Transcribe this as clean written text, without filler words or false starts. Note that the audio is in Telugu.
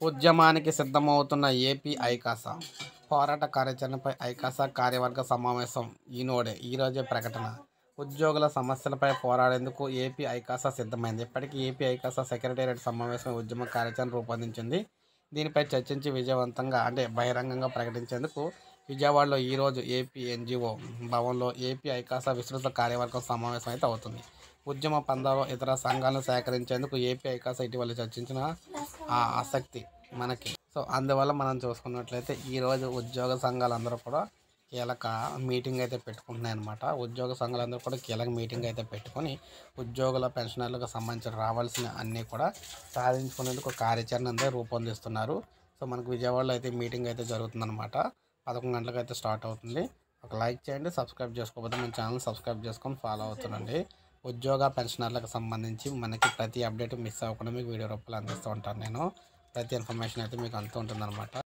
ఉద్యమానికి సిద్ధమవుతున్న ఏపీ ఐకాసా. పోరాట కార్యాచరణపై ఐకాసా కార్యవర్గ సమావేశం ఈరోజే ప్రకటన. ఉద్యోగుల సమస్యలపై పోరాడేందుకు ఏపీ ఐకాసా సిద్ధమైంది. ఇప్పటికీ ఏపీ ఐకాసా సెక్రటేరియట్ సమావేశం ఉద్యమ కార్యాచరణ రూపొందించింది. దీనిపై చర్చించి విజయవంతంగా బహిరంగంగా ప్రకటించేందుకు విజయవాడలో ఈరోజు ఏపీ ఎన్జీఓ భవన్లో ఏపీ ఐకాసా విస్తృత కార్యవర్గం సమావేశం అయితే అవుతుంది. ఉద్యమ పందాలో ఇతర సంఘాలను సేకరించేందుకు ఏపీ ఐకాసా ఇటీవల చర్చించిన ఆసక్తి మనకి. సో అందువల్ల మనం చూసుకున్నట్లయితే ఈరోజు ఉద్యోగ సంఘాలందరూ కూడా కీలక మీటింగ్ అయితే పెట్టుకుంటున్నాయి అన్నమాట. ఉద్యోగ సంఘాలందరూ కూడా కీలక మీటింగ్ అయితే పెట్టుకొని ఉద్యోగుల పెన్షనర్లకు సంబంధించిన రావాల్సిన అన్నీ కూడా సాధించుకునేందుకు కార్యాచరణ అంతా రూపొందిస్తున్నారు. సో మనకు విజయవాడలో అయితే మీటింగ్ అయితే జరుగుతుందన్నమాట. 11 గంటలకు అయితే స్టార్ట్ అవుతుంది. ఒక లైక్ చేయండి, సబ్స్క్రైబ్ చేసుకోకపోతే మన ఛానల్ సబ్స్క్రైబ్ చేసుకొని ఫాలో అవుతుండండి. ఉద్యోగ పెన్షనర్లకు సంబంధించి మనకి ప్రతి అప్డేట్ మిస్ అవ్వకుండా మీకు వీడియో రూపంలో అందిస్తూ ఉంటాను. నేను ప్రతి ఇన్ఫర్మేషన్ అయితే మీకు అంతూ ఉంటుందన్నమాట.